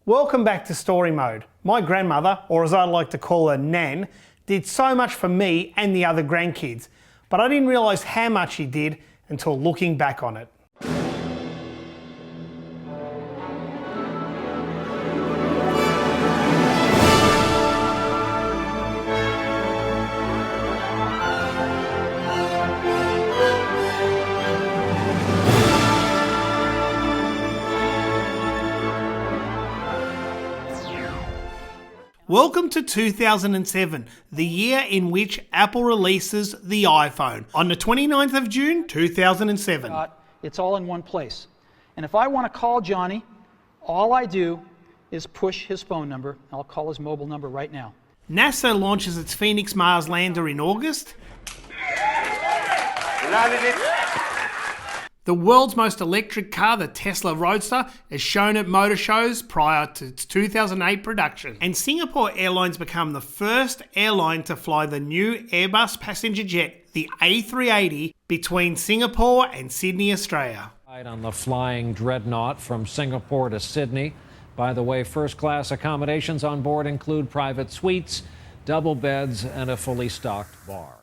Welcome back to Story Mode. My grandmother, or as I like to call her, Nan, did so much for me and the other grandkids, but I didn't realise how much she did until looking back on it. Welcome to 2007, the year in which Apple releases the iPhone, on the 29th of June 2007. It's all in one place. And if I want to call Johnny, all I do is push his phone number. I'll call his mobile number right now. NASA launches its Phoenix Mars lander in August. The world's most electric car, the Tesla Roadster, is shown at motor shows prior to its 2008 production. And Singapore Airlines become the first airline to fly the new Airbus passenger jet, the A380, between Singapore and Sydney, Australia. On the flying dreadnought from Singapore to Sydney. By the way, first-class accommodations on board include private suites, double beds, and a fully stocked bar.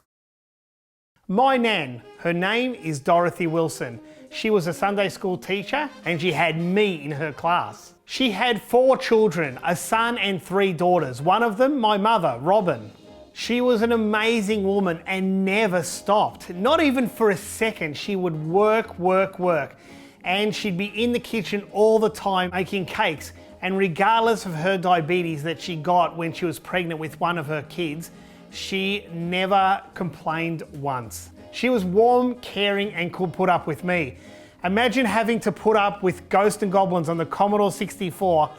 My Nan, her name is Dorothy Wilson. She was a Sunday school teacher and she had me in her class. She had 4 children, a son and 3 daughters, one of them my mother, Robin. She was an amazing woman and never stopped, not even for a second. She would work, and she'd be in the kitchen all the time making cakes, and regardless of her diabetes that she got when she was pregnant with one of her kids, she never complained once. She was warm, caring, and could put up with me. Imagine having to put up with Ghosts and Goblins on the Commodore 64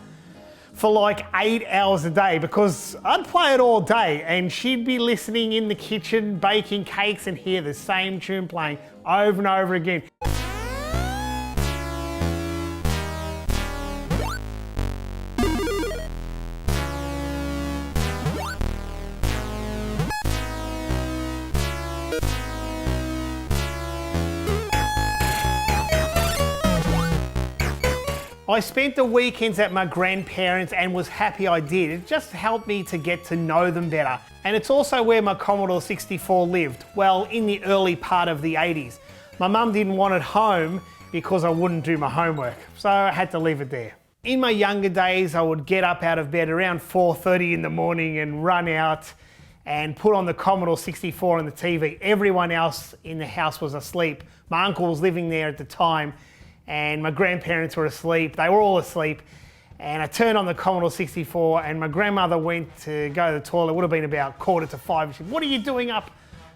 for like 8 hours a day, because I'd play it all day and she'd be listening in the kitchen, baking cakes, and hear the same tune playing over and over again. I spent the weekends at my grandparents' and was happy I did. It just helped me to get to know them better. And it's also where my Commodore 64 lived, well, in the early part of the 80s. My mum didn't want it home because I wouldn't do my homework, so I had to leave it there. In my younger days, I would get up out of bed around 4:30 in the morning and run out and put on the Commodore 64 on the TV. Everyone else in the house was asleep. My uncle was living there at the time, and my grandparents were asleep. They were all asleep. And I turned on the Commodore 64 and my grandmother went to go to the toilet. It would have been about 4:45. She said, "What are you doing up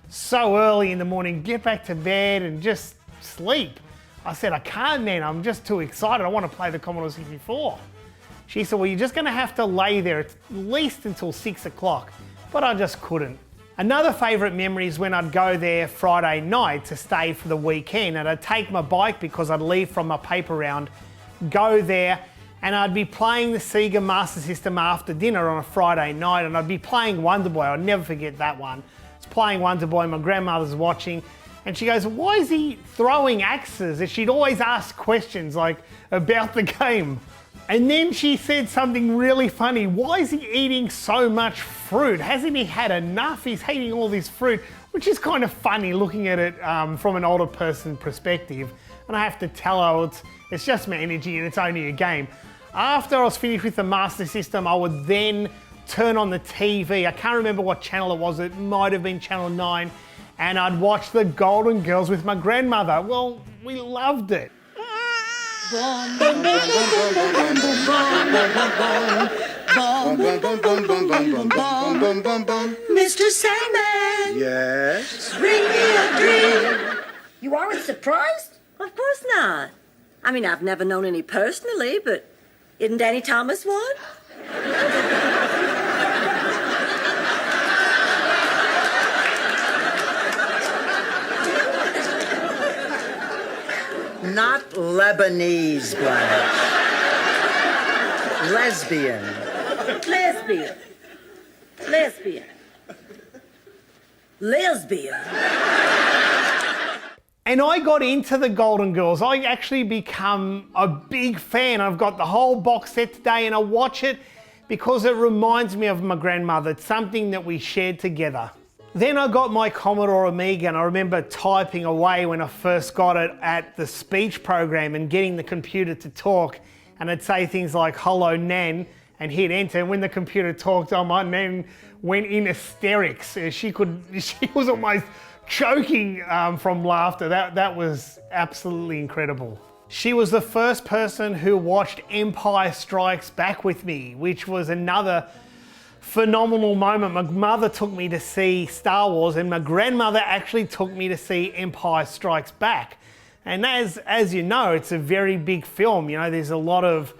so early in the morning? Get back to bed and just sleep." I said, "I can't, Nan. I'm just too excited. I want to play the Commodore 64. She said, "Well, you're just going to have to lay there at least until 6 o'clock. But I just couldn't. Another favourite memory is when I'd go there Friday night to stay for the weekend, and I'd take my bike because I'd leave from my paper round, go there, and I'd be playing the Sega Master System after dinner on a Friday night, and I'd be playing Wonder Boy. I'll never forget that one. I was playing Wonder Boy, my grandmother's watching, and she goes, "Why is he throwing axes?" And she'd always ask questions like about the game. And then she said something really funny. "Why is he eating so much fruit? Hasn't he had enough? He's eating all this fruit," which is kind of funny looking at it from an older person perspective. And I have to tell her it's just my energy and it's only a game. After I was finished with the Master System, I would then turn on the TV. I can't remember what channel it was. It might have been Channel 9. And I'd watch the Golden Girls with my grandmother. Well, we loved it. Mr. Sandman! Yes? Bring me a dream! You aren't surprised? Of course not. I mean, I've never known any personally, but isn't Danny Thomas one? Not Lebanese, Blanche. Lesbian. Lesbian. Lesbian. Lesbian. And I got into the Golden Girls. I actually become a big fan. I've got the whole box set today and I watch it because it reminds me of my grandmother. It's something that we shared together. Then I got my Commodore Amiga and I remember typing away when I first got it at the speech program and getting the computer to talk. And I'd say things like, "Hello, Nan," and hit enter. And when the computer talked, my Nan went in hysterics. She was almost choking from laughter. That was absolutely incredible. She was the first person who watched Empire Strikes Back with me, which was another phenomenal moment. My mother took me to see Star Wars and my grandmother actually took me to see Empire Strikes Back. And as you know, it's a very big film. You know, there's a lot of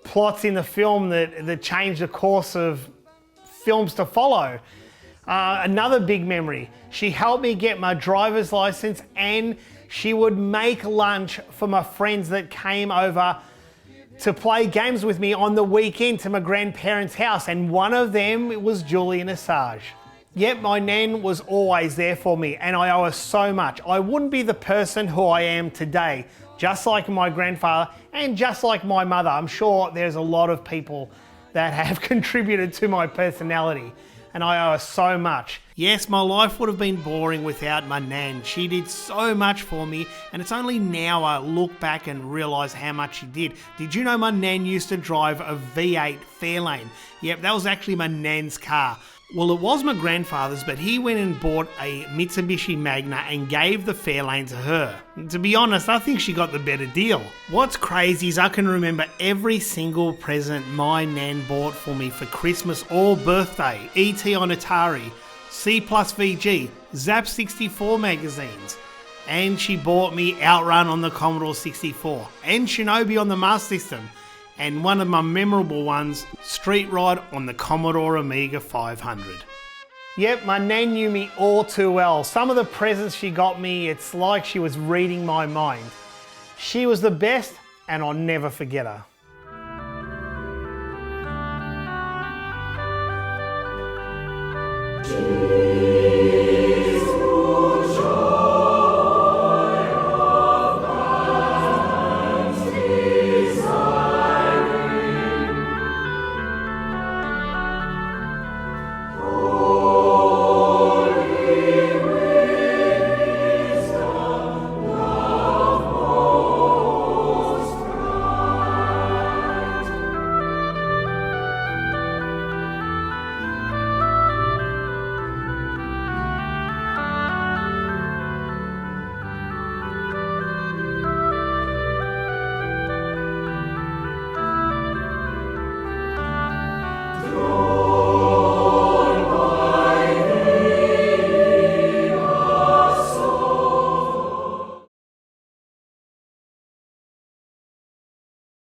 plots in the film that change the course of films to follow. Another big memory, she helped me get my driver's license and she would make lunch for my friends that came over to play games with me on the weekend to my grandparents' house, and one of them was Julian Assange. Yep, my Nan was always there for me and I owe her so much. I wouldn't be the person who I am today, just like my grandfather and just like my mother. I'm sure there's a lot of people that have contributed to my personality and I owe her so much. Yes, my life would have been boring without my Nan. She did so much for me and it's only now I look back and realise how much she did. Did you know my Nan used to drive a V8 Fairlane? Yep, that was actually my Nan's car. Well, it was my grandfather's, but he went and bought a Mitsubishi Magna and gave the Fairlane to her. And to be honest, I think she got the better deal. What's crazy is I can remember every single present my Nan bought for me for Christmas or birthday. E.T. on Atari, C+VG, Zap 64 magazines. And she bought me Outrun on the Commodore 64 and Shinobi on the Master System. And one of my memorable ones, Street Ride on the Commodore Amiga 500. Yep, my Nan knew me all too well. Some of the presents she got me, it's like she was reading my mind. She was the best and I'll never forget her.